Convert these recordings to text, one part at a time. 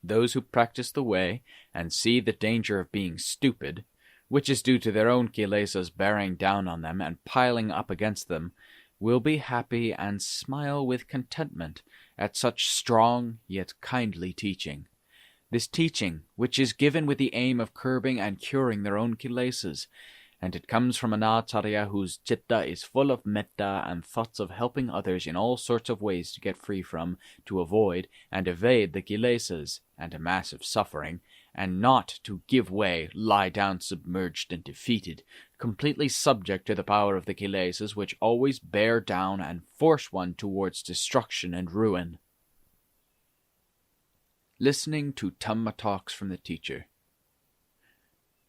Those who practice the way and see the danger of being stupid, which is due to their own kilesas bearing down on them and piling up against them, will be happy and smile with contentment at such strong yet kindly teaching. This teaching, which is given with the aim of curbing and curing their own kilesas, and it comes from an acharya whose citta is full of metta and thoughts of helping others in all sorts of ways to get free from, to avoid, and evade the kilesas and a massive suffering, and not to give way, lie down submerged and defeated, completely subject to the power of the kilesas which always bear down and force one towards destruction and ruin. Listening to Dhamma talks from the teacher.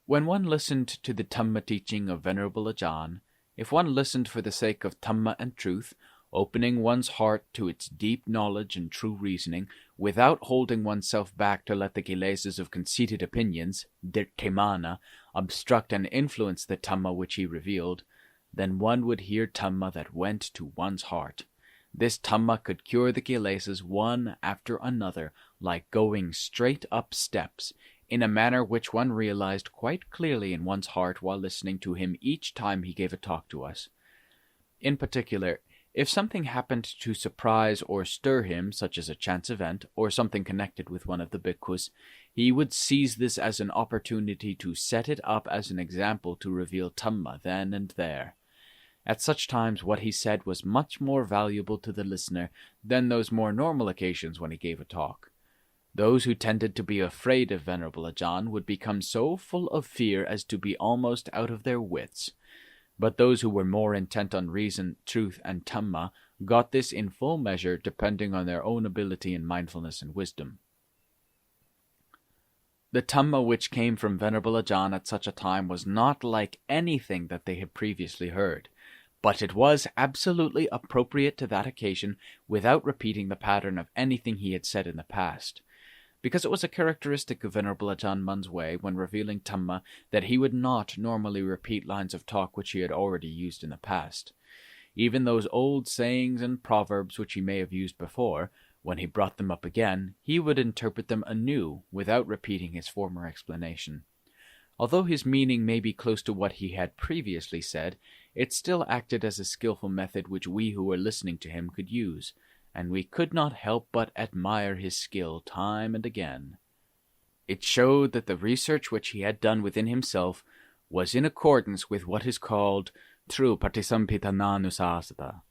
When one listened to the Dhamma teaching of Venerable Ajaan, if one listened for the sake of Dhamma and truth, opening one's heart to its deep knowledge and true reasoning, without holding oneself back to let the kilesas of conceited opinions, dirtimana, obstruct and influence the Dhamma which he revealed, then one would hear Dhamma that went to one's heart. This Dhamma could cure the kilesas one after another, like going straight up steps, in a manner which one realized quite clearly in one's heart while listening to him each time he gave a talk to us. In particular, if something happened to surprise or stir him, such as a chance event, or something connected with one of the bhikkhus, he would seize this as an opportunity to set it up as an example to reveal Dhamma then and there. At such times what he said was much more valuable to the listener than those more normal occasions when he gave a talk. Those who tended to be afraid of Venerable Ajaan would become so full of fear as to be almost out of their wits. But those who were more intent on reason, truth, and Dhamma got this in full measure, depending on their own ability in mindfulness and wisdom. The Dhamma which came from Venerable Ajaan at such a time was not like anything that they had previously heard, but it was absolutely appropriate to that occasion without repeating the pattern of anything he had said in the past. Because it was a characteristic of Venerable Ajaan Mun's way, when revealing Dhamma, that he would not normally repeat lines of talk which he had already used in the past. Even those old sayings and proverbs which he may have used before, when he brought them up again, he would interpret them anew, without repeating his former explanation. Although his meaning may be close to what he had previously said, it still acted as a skillful method which we who were listening to him could use, and we could not help but admire his skill time and again. It showed that the research which he had done within himself was in accordance with what is called true Paṭipadā.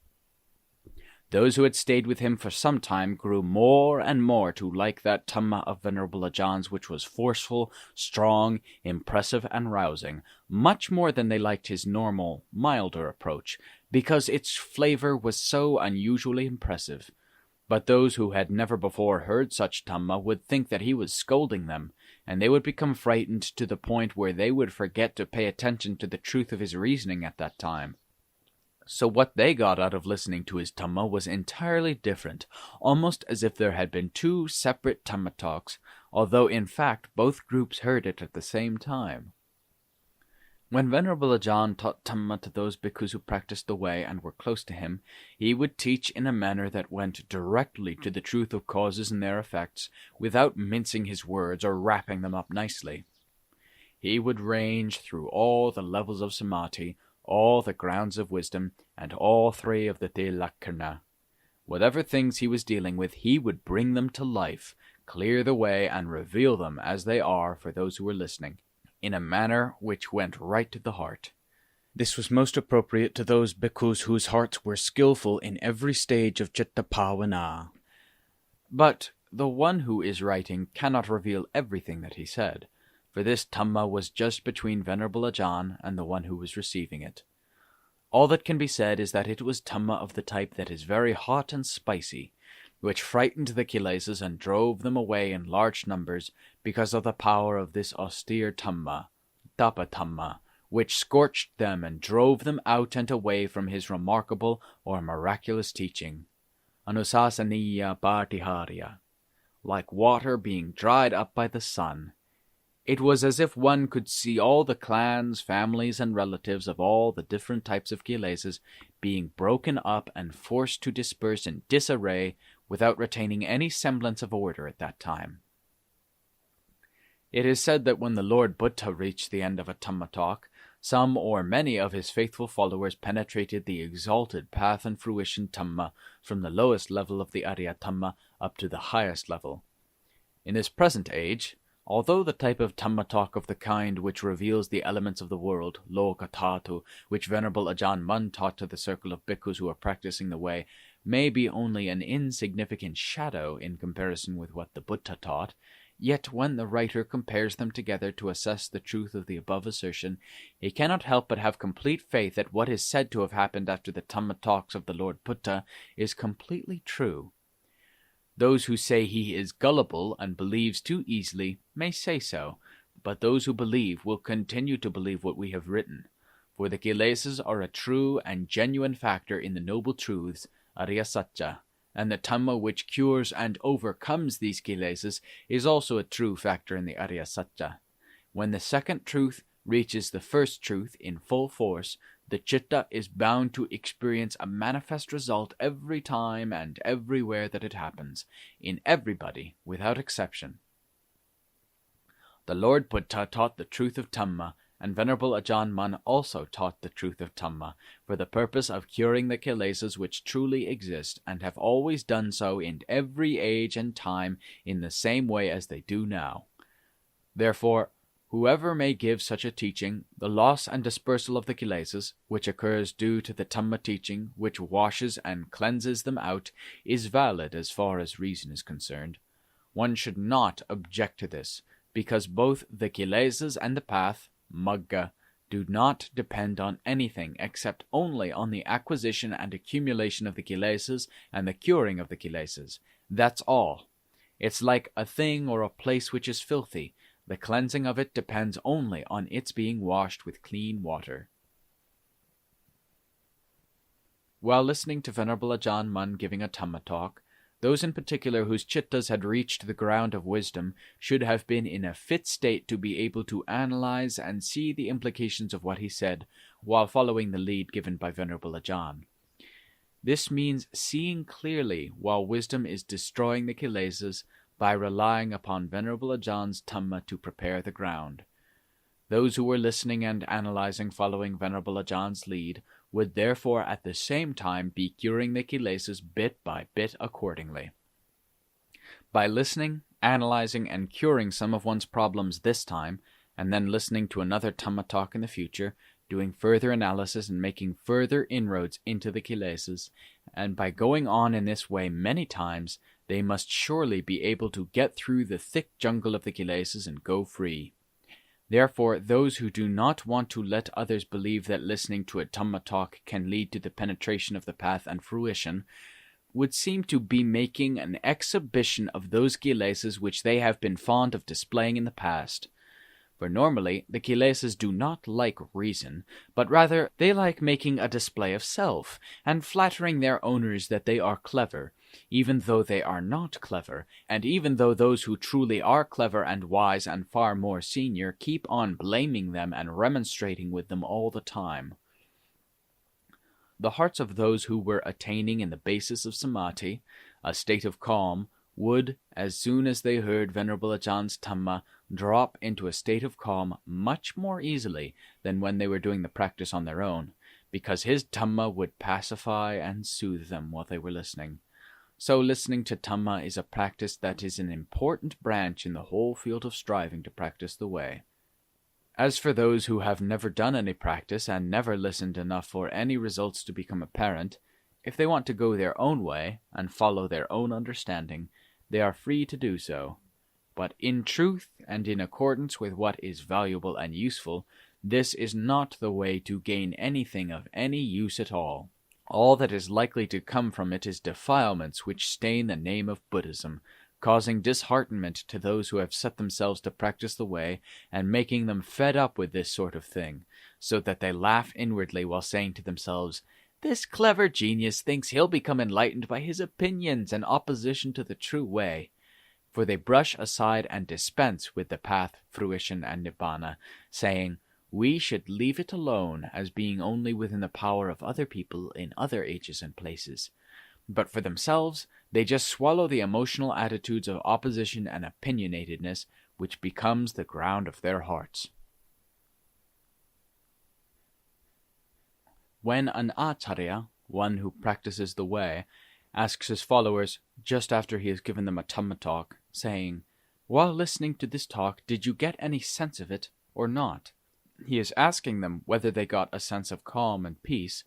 Those who had stayed with him for some time grew more and more to like that Dhamma of Venerable Ajaan's which was forceful, strong, impressive, and rousing, much more than they liked his normal, milder approach, because its flavor was so unusually impressive. But those who had never before heard such Dhamma would think that he was scolding them, and they would become frightened to the point where they would forget to pay attention to the truth of his reasoning at that time. So what they got out of listening to his Dhamma was entirely different, almost as if there had been two separate Dhamma talks, although in fact both groups heard it at the same time. When Venerable Ajaan taught Dhamma to those bhikkhus who practiced the way and were close to him, he would teach in a manner that went directly to the truth of causes and their effects, without mincing his words or wrapping them up nicely. He would range through all the levels of samadhi, all the grounds of wisdom, and all three of the Tilakkhana. Whatever things he was dealing with, he would bring them to life, clear the way, and reveal them as they are for those who were listening, in a manner which went right to the heart. This was most appropriate to those bhikkhus whose hearts were skillful in every stage of citta bhavana. But the one who is writing cannot reveal everything that he said, for this Dhamma was just between Venerable Ajaan and the one who was receiving it. All that can be said is that it was Dhamma of the type that is very hot and spicy, which frightened the kilesas and drove them away in large numbers because of the power of this austere Dhamma, Dhamma, which scorched them and drove them out and away from his remarkable or miraculous teaching. Anusasaniya Bhartiharya, like water being dried up by the sun. It was as if one could see all the clans, families, and relatives of all the different types of kilesas being broken up and forced to disperse in disarray without retaining any semblance of order at that time. It is said that when the Lord Buddha reached the end of a Dhamma talk, some or many of his faithful followers penetrated the exalted path and fruition Dhamma from the lowest level of the Arya Dhamma up to the highest level. In this present age, although the type of Dhamma talk of the kind which reveals the elements of the world, Loka Dhatu, which Venerable Ajaan Mun taught to the circle of bhikkhus who are practicing the way, may be only an insignificant shadow in comparison with what the Buddha taught, yet when the writer compares them together to assess the truth of the above assertion, he cannot help but have complete faith that what is said to have happened after the Dhamma talks of the Lord Buddha is completely true. Those who say he is gullible and believes too easily may say so, but those who believe will continue to believe what we have written, for the kilesas are a true and genuine factor in the noble truths, Arya Satya, and the Dhamma which cures and overcomes these kilesas is also a true factor in the Arya Satya. When the second truth reaches the first truth in full force, the chitta is bound to experience a manifest result every time and everywhere that it happens, in everybody without exception. The Lord Buddha taught the truth of Dhamma, and Venerable Ajaan Mun also taught the truth of Dhamma, for the purpose of curing the kilesas which truly exist, and have always done so in every age and time in the same way as they do now. Therefore, whoever may give such a teaching, the loss and dispersal of the kilesas, which occurs due to the Dhamma teaching, which washes and cleanses them out, is valid as far as reason is concerned. One should not object to this, because both the kilesas and the path, Magga, do not depend on anything except only on the acquisition and accumulation of the kilesas and the curing of the kilesas. That's all. It's like a thing or a place which is filthy. The cleansing of it depends only on its being washed with clean water. While listening to Venerable Ajaan Mun giving a Dhamma talk, those in particular whose chittas had reached the ground of wisdom should have been in a fit state to be able to analyze and see the implications of what he said, while following the lead given by Venerable Ajaan. This means seeing clearly while wisdom is destroying the kilesas by relying upon Venerable Ajaan's Dhamma to prepare the ground. Those who were listening and analyzing following Venerable Ajaan's lead would therefore at the same time be curing the kilesas bit by bit accordingly. By listening, analyzing, and curing some of one's problems this time, and then listening to another Dhamma talk in the future, doing further analysis and making further inroads into the kilesas, and by going on in this way many times, they must surely be able to get through the thick jungle of the kilesas and go free. Therefore, those who do not want to let others believe that listening to a Dhamma talk can lead to the penetration of the path and fruition, would seem to be making an exhibition of those kilesas which they have been fond of displaying in the past. For normally, the kilesas do not like reason, but rather they like making a display of self, and flattering their owners that they are clever, even though they are not clever, and even though those who truly are clever and wise and far more senior keep on blaming them and remonstrating with them all the time. The hearts of those who were attaining in the basis of samadhi, a state of calm, would, as soon as they heard Venerable Ajaan's Dhamma, drop into a state of calm much more easily than when they were doing the practice on their own, because his Dhamma would pacify and soothe them while they were listening. So listening to Dhamma is a practice that is an important branch in the whole field of striving to practice the way. As for those who have never done any practice and never listened enough for any results to become apparent, if they want to go their own way and follow their own understanding, they are free to do so. But in truth and in accordance with what is valuable and useful, this is not the way to gain anything of any use at all. All that is likely to come from it is defilements which stain the name of Buddhism, causing disheartenment to those who have set themselves to practice the way, and making them fed up with this sort of thing, so that they laugh inwardly while saying to themselves, "This clever genius thinks he'll become enlightened by his opinions and opposition to the true way." For they brush aside and dispense with the path, fruition, and nibbana, saying, "We should leave it alone as being only within the power of other people in other ages and places." But for themselves, They just swallow the emotional attitudes of opposition and opinionatedness, which becomes the ground of their hearts. When an acharya, one who practices the way, asks his followers, just after he has given them a Dhamma talk, saying, "While listening to this talk, did you get any sense of it or not?" He is asking them whether they got a sense of calm and peace,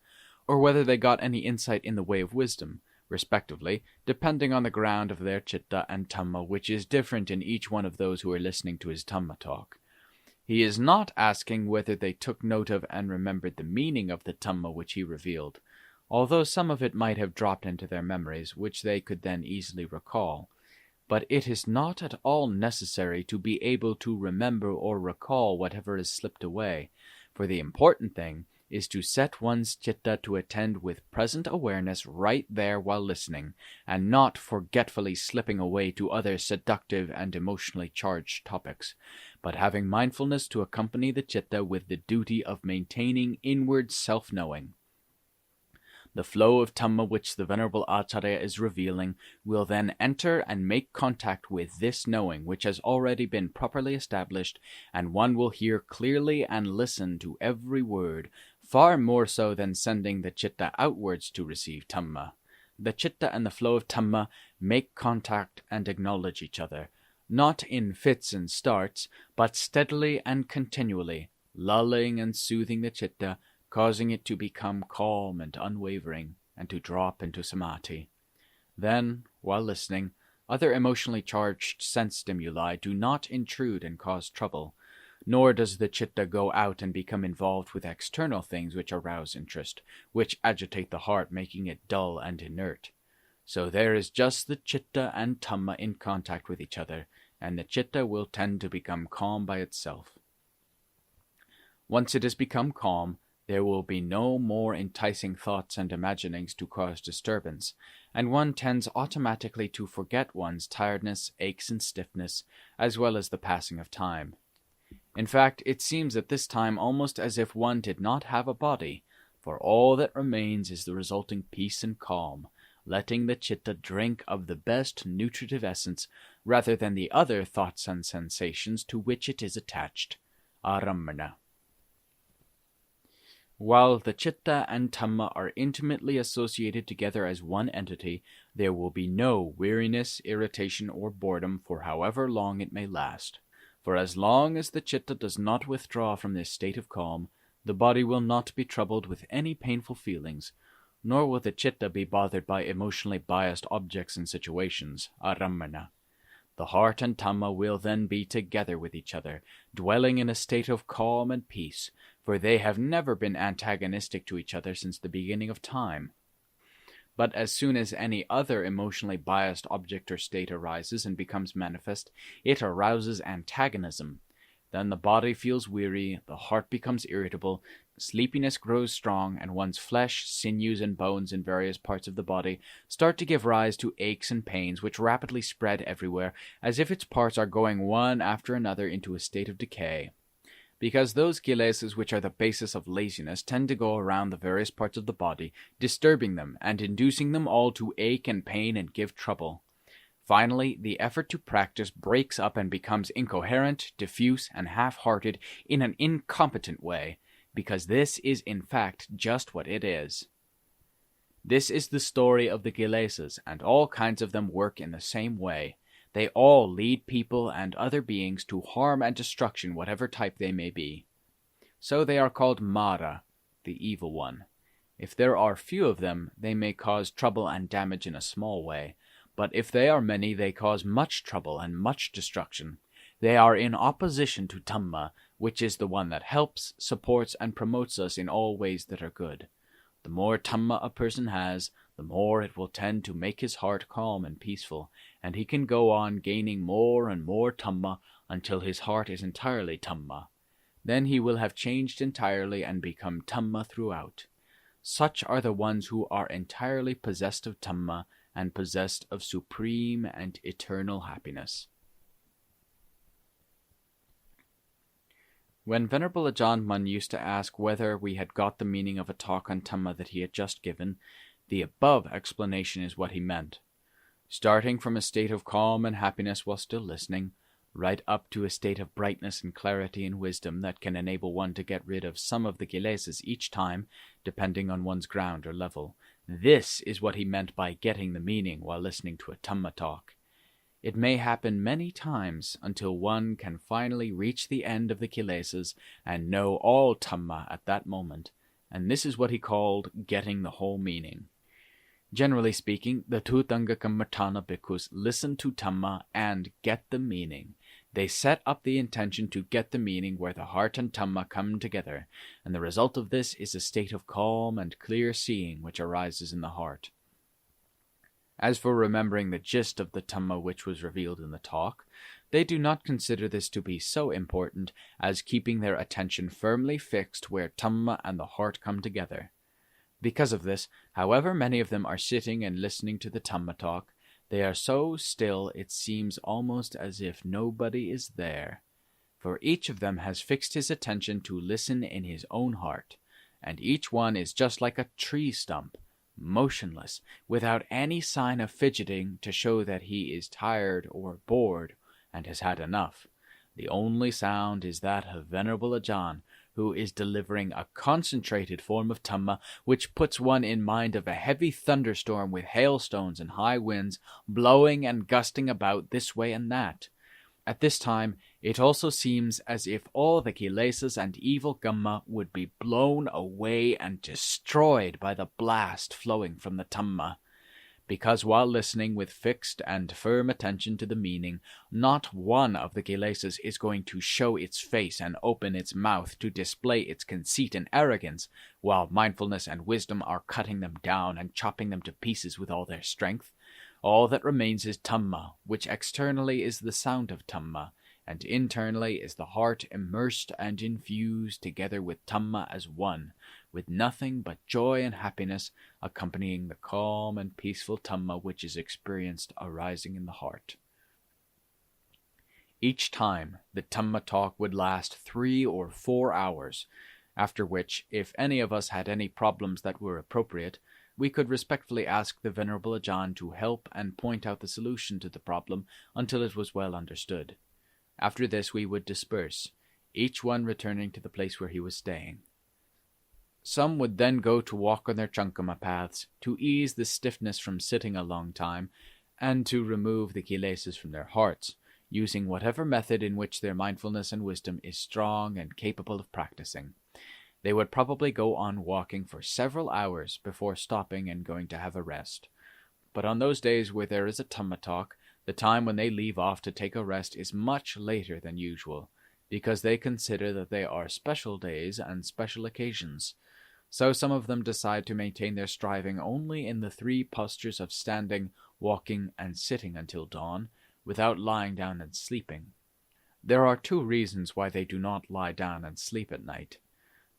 or whether they got any insight in the way of wisdom, respectively, depending on the ground of their chitta and Dhamma, which is different in each one of those who are listening to his Dhamma talk. He is not asking whether they took note of and remembered the meaning of the Dhamma which he revealed, although some of it might have dropped into their memories, which they could then easily recall. But it is not at all necessary to be able to remember or recall whatever has slipped away, for the important thing is to set one's chitta to attend with present awareness right there while listening, and not forgetfully slipping away to other seductive and emotionally charged topics, but having mindfulness to accompany the chitta with the duty of maintaining inward self-knowing. The flow of Dhamma which the Venerable Acharya is revealing will then enter and make contact with this knowing which has already been properly established, and one will hear clearly and listen to every word, far more so than sending the chitta outwards to receive Dhamma. The chitta and the flow of Dhamma make contact and acknowledge each other, not in fits and starts, but steadily and continually, lulling and soothing the chitta, causing it to become calm and unwavering, and to drop into samadhi. Then, while listening, other emotionally charged sense stimuli do not intrude and cause trouble, nor does the chitta go out and become involved with external things which arouse interest, which agitate the heart, making it dull and inert. So there is just the chitta and Dhamma in contact with each other, and the chitta will tend to become calm by itself. Once it has become calm, there will be no more enticing thoughts and imaginings to cause disturbance, and one tends automatically to forget one's tiredness, aches, and stiffness, as well as the passing of time. In fact, it seems at this time almost as if one did not have a body, for all that remains is the resulting peace and calm, letting the chitta drink of the best nutritive essence rather than the other thoughts and sensations to which it is attached, arammana. While the chitta and Dhamma are intimately associated together as one entity, there will be no weariness, irritation, or boredom for however long it may last. For as long as the chitta does not withdraw from this state of calm, the body will not be troubled with any painful feelings, nor will the chitta be bothered by emotionally biased objects and situations, arammana. The heart and Dhamma will then be together with each other, dwelling in a state of calm and peace, for they have never been antagonistic to each other since the beginning of time. But as soon as any other emotionally biased object or state arises and becomes manifest, it arouses antagonism. Then the body feels weary, the heart becomes irritable, sleepiness grows strong, and one's flesh, sinews, and bones in various parts of the body start to give rise to aches and pains which rapidly spread everywhere, as if its parts are going one after another into a state of decay. Because those kilesas which are the basis of laziness tend to go around the various parts of the body, disturbing them and inducing them all to ache and pain and give trouble. Finally, the effort to practice breaks up and becomes incoherent, diffuse, and half-hearted in an incompetent way, because this is in fact just what it is. This is the story of the kilesas, and all kinds of them work in the same way. They all lead people and other beings to harm and destruction, whatever type they may be. So they are called Mara, the evil one. If there are few of them, they may cause trouble and damage in a small way, but if they are many, they cause much trouble and much destruction. They are in opposition to Dhamma, which is the one that helps, supports, and promotes us in all ways that are good. The more Dhamma a person has, the more it will tend to make his heart calm and peaceful, and he can go on gaining more and more Dhamma until his heart is entirely Dhamma. Then he will have changed entirely and become Dhamma throughout. Such are the ones who are entirely possessed of Dhamma and possessed of supreme and eternal happiness. When Venerable Ajaan Mun used to ask whether we had got the meaning of a talk on Dhamma that he had just given, the above explanation is what he meant. starting from a state of calm and happiness while still listening, right up to a state of brightness and clarity and wisdom that can enable one to get rid of some of the kilesas each time, depending on one's ground or level. This is what he meant by getting the meaning while listening to a Dhamma talk. It may happen many times until one can finally reach the end of the kilesas and know all Dhamma at that moment, and this is what he called getting the whole meaning. Generally speaking, the Thutanga Kammatthana bhikkhus listen to Dhamma and get the meaning. They set up the intention to get the meaning where the heart and Dhamma come together, and the result of this is a state of calm and clear seeing which arises in the heart. As for remembering the gist of the Dhamma which was revealed in the talk, they do not consider this to be so important as keeping their attention firmly fixed where Dhamma and the heart come together. Because of this, however many of them are sitting and listening to the Dhamma talk, they are so still it seems almost as if nobody is there. For each of them has fixed his attention to listen in his own heart, and each one is just like a tree stump, motionless, without any sign of fidgeting to show that he is tired or bored and has had enough. The only sound is that of Venerable Ajaan, who is delivering a concentrated form of Dhamma which puts one in mind of a heavy thunderstorm with hailstones and high winds blowing and gusting about this way and that. At this time, it also seems as if all the kilesas and evil kamma would be blown away and destroyed by the blast flowing from the Dhamma. Because while listening with fixed and firm attention to the meaning, not one of the kilesas is going to show its face and open its mouth to display its conceit and arrogance, while mindfulness and wisdom are cutting them down and chopping them to pieces with all their strength. All that remains is Dhamma, which externally is the sound of Dhamma, and internally is the heart immersed and infused together with Dhamma as one, with nothing but joy and happiness accompanying the calm and peaceful Dhamma which is experienced arising in the heart. Each time the Dhamma talk would last 3 or 4 hours, after which, if any of us had any problems that were appropriate, we could respectfully ask the Venerable Ajaan to help and point out the solution to the problem until it was well understood. After this we would disperse, each one returning to the place where he was staying. Some would then go to walk on their chankama paths, to ease the stiffness from sitting a long time, and to remove the kilesas from their hearts, using whatever method in which their mindfulness and wisdom is strong and capable of practicing. They would probably go on walking for several hours before stopping and going to have a rest. But on those days where there is a Dhamma talk, the time when they leave off to take a rest is much later than usual, because they consider that they are special days and special occasions. So some of them decide to maintain their striving only in the 3 postures of standing, walking, and sitting until dawn, without lying down and sleeping. There are 2 reasons why they do not lie down and sleep at night.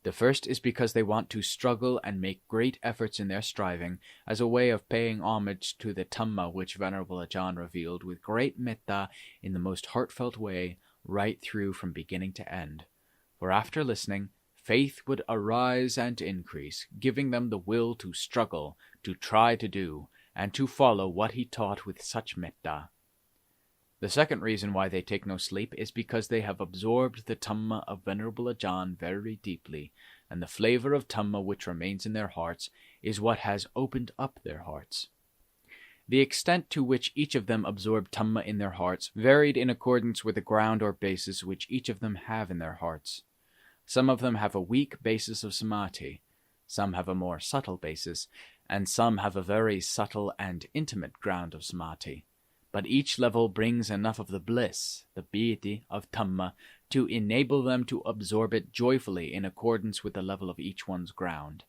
The first is because they want to struggle and make great efforts in their striving as a way of paying homage to the Dhamma which Venerable Ajaan revealed with great metta in the most heartfelt way right through from beginning to end. For after listening, faith would arise and increase, giving them the will to struggle, to try to do, and to follow what he taught with such metta. The second reason why they take no sleep is because they have absorbed the Dhamma of Venerable Ajaan very deeply, and the flavor of Dhamma which remains in their hearts is what has opened up their hearts. The extent to which each of them absorbed Dhamma in their hearts varied in accordance with the ground or basis which each of them have in their hearts. Some of them have a weak basis of samadhi, some have a more subtle basis, and some have a very subtle and intimate ground of samadhi. But each level brings enough of the bliss, the piti of Dhamma, to enable them to absorb it joyfully in accordance with the level of each one's ground.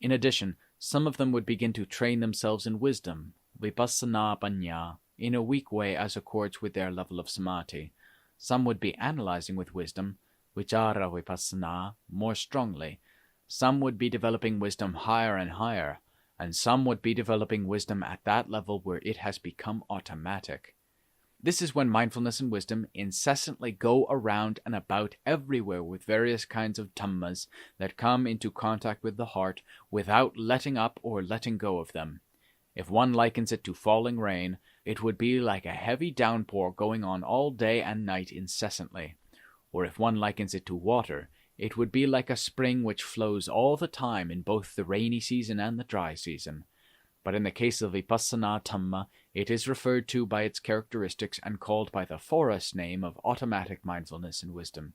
In addition, some of them would begin to train themselves in wisdom, vipassana panya, in a weak way as accords with their level of samadhi. Some would be analyzing with wisdom, vichara vipassana, more strongly. Some would be developing wisdom higher and higher, and some would be developing wisdom at that level where it has become automatic. This is when mindfulness and wisdom incessantly go around and about everywhere with various kinds of dhammas that come into contact with the heart without letting up or letting go of them. If one likens it to falling rain, it would be like a heavy downpour going on all day and night incessantly. Or if one likens it to water, it would be like a spring which flows all the time in both the rainy season and the dry season. But in the case of Vipassana Dhamma, it is referred to by its characteristics and called by the forest name of automatic mindfulness and wisdom.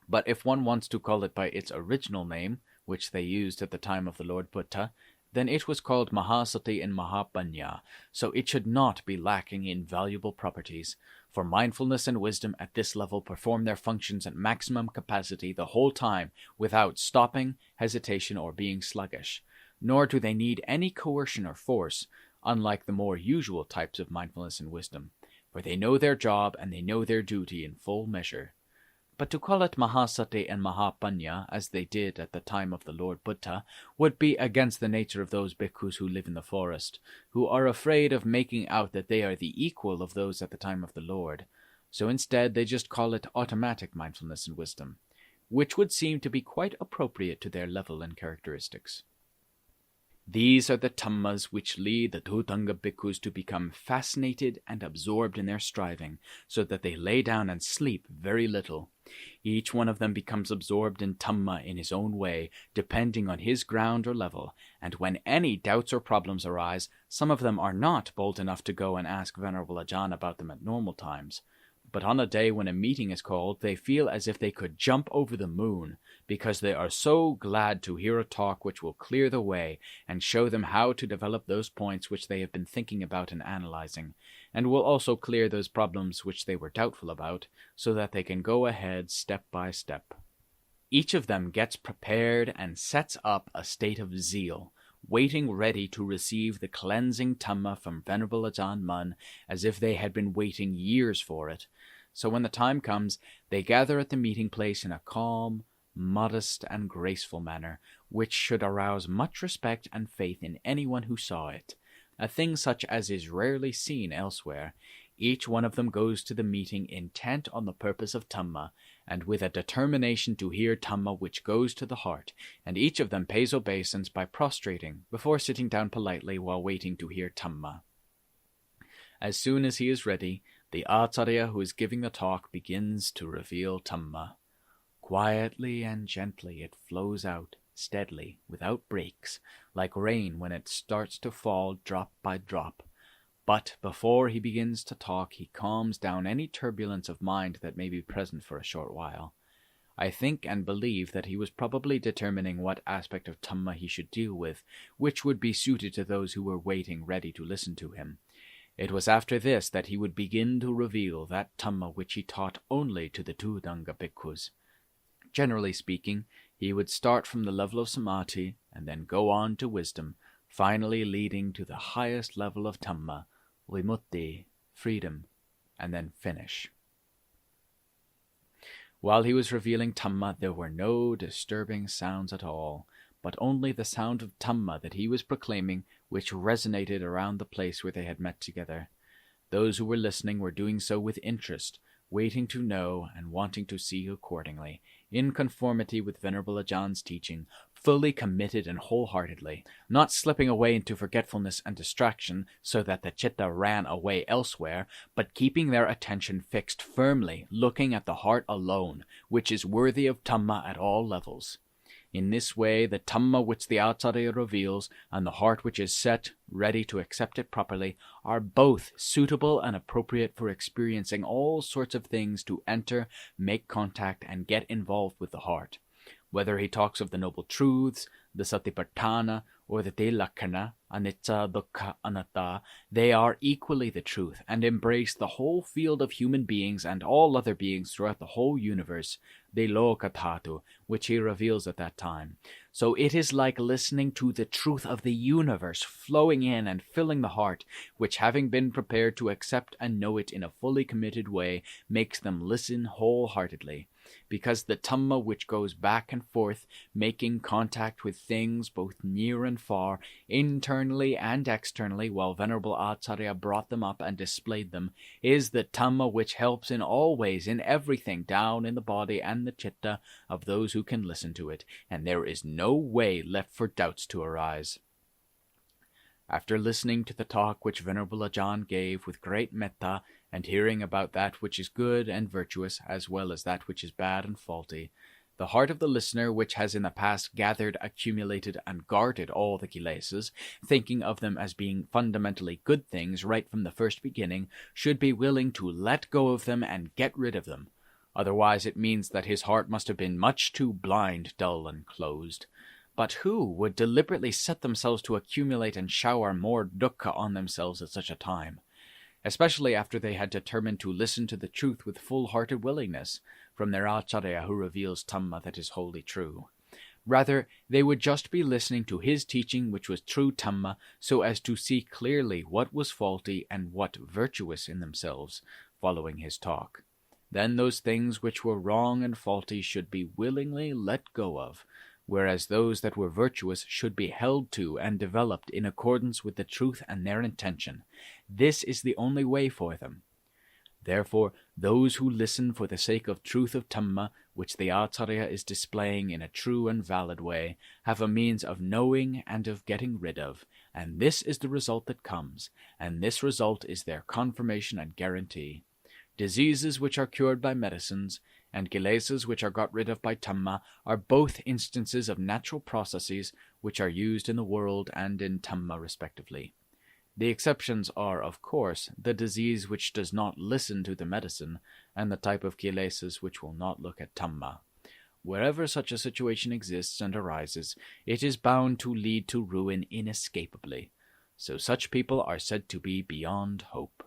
But if one wants to call it by its original name, which they used at the time of the Lord Buddha, then it was called Mahasati and Mahapanya, so it should not be lacking in valuable properties, for mindfulness and wisdom at this level perform their functions at maximum capacity the whole time without stopping, hesitation, or being sluggish. Nor do they need any coercion or force, unlike the more usual types of mindfulness and wisdom, for they know their job and they know their duty in full measure. But to call it Mahasati and Mahapanya, as they did at the time of the Lord Buddha, would be against the nature of those bhikkhus who live in the forest, who are afraid of making out that they are the equal of those at the time of the Lord. So instead they just call it automatic mindfulness and wisdom, which would seem to be quite appropriate to their level and characteristics. These are the Dhammas which lead the Dhutanga bhikkhus to become fascinated and absorbed in their striving, so that they lay down and sleep very little. Each one of them becomes absorbed in Dhamma in his own way, depending on his ground or level, and when any doubts or problems arise, some of them are not bold enough to go and ask Venerable Ajaan about them at normal times. But on a day when a meeting is called, they feel as if they could jump over the moon, because they are so glad to hear a talk which will clear the way and show them how to develop those points which they have been thinking about and analyzing, and will also clear those problems which they were doubtful about, so that they can go ahead step by step. Each of them gets prepared and sets up a state of zeal, waiting ready to receive the cleansing Dhamma from Venerable Ajaan Mun, as if they had been waiting years for it. So when the time comes, they gather at the meeting place in a calm, modest, and graceful manner, which should arouse much respect and faith in anyone who saw it, a thing such as is rarely seen elsewhere. Each one of them goes to the meeting intent on the purpose of Dhamma, and with a determination to hear Dhamma which goes to the heart, and each of them pays obeisance by prostrating before sitting down politely while waiting to hear Dhamma. As soon as he is ready, the Acharya who is giving the talk begins to reveal Dhamma. Quietly and gently it flows out, steadily, without breaks, like rain when it starts to fall drop by drop. But before he begins to talk, he calms down any turbulence of mind that may be present for a short while. I think and believe that he was probably determining what aspect of Dhamma he should deal with, which would be suited to those who were waiting ready to listen to him. It was after this that he would begin to reveal that Dhamma which he taught only to the Dhutanga bhikkhus. Generally speaking, he would start from the level of samadhi and then go on to wisdom, finally leading to the highest level of Dhamma, vimutti, freedom, and then finish. While he was revealing Dhamma, there were no disturbing sounds at all, but only the sound of Dhamma that he was proclaiming, which resonated around the place where they had met together. Those who were listening were doing so with interest, waiting to know and wanting to see accordingly, in conformity with Venerable Ajaan's teaching, fully committed and wholeheartedly, not slipping away into forgetfulness and distraction so that the chitta ran away elsewhere, but keeping their attention fixed firmly, looking at the heart alone, which is worthy of Dhamma at all levels. In this way, the Dhamma which the Acharya reveals, and the heart which is set, ready to accept it properly, are both suitable and appropriate for experiencing all sorts of things to enter, make contact, and get involved with the heart. Whether he talks of the Noble Truths, the Satipatthana, or the Telakkhana, Anicca, Dukkha, Anatta, they are equally the truth, and embrace the whole field of human beings and all other beings throughout the whole universe, the Lokadhatu, which he reveals at that time. So it is like listening to the truth of the universe flowing in and filling the heart, which, having been prepared to accept and know it in a fully committed way, makes them listen wholeheartedly. Because the Dhamma which goes back and forth, making contact with things both near and far, internally and externally, while Venerable Acharya brought them up and displayed them, is the Dhamma which helps in all ways, in everything, down in the body and the chitta of those who can listen to it, and there is no way left for doubts to arise. After listening to the talk which Venerable Ajaan gave with great metta, and hearing about that which is good and virtuous, as well as that which is bad and faulty, the heart of the listener, which has in the past gathered, accumulated, and guarded all the kilesas, thinking of them as being fundamentally good things right from the first beginning, should be willing to let go of them and get rid of them. Otherwise it means that his heart must have been much too blind, dull, and closed. But who would deliberately set themselves to accumulate and shower more dukkha on themselves at such a time? Especially after they had determined to listen to the truth with full-hearted willingness, from their Acharya who reveals Dhamma that is wholly true. Rather, they would just be listening to his teaching which was true Dhamma, so as to see clearly what was faulty and what virtuous in themselves, following his talk. Then those things which were wrong and faulty should be willingly let go of, whereas those that were virtuous should be held to and developed in accordance with the truth and their intention. This is the only way for them. Therefore, those who listen for the sake of truth of Dhamma, which the Acharya is displaying in a true and valid way, have a means of knowing and of getting rid of, and this is the result that comes, and this result is their confirmation and guarantee. Diseases which are cured by medicines, and kilesas which are got rid of by Dhamma, are both instances of natural processes which are used in the world and in Dhamma respectively. The exceptions are, of course, the disease which does not listen to the medicine, and the type of kilesas which will not look at Dhamma. Wherever such a situation exists and arises, it is bound to lead to ruin inescapably. So such people are said to be beyond hope.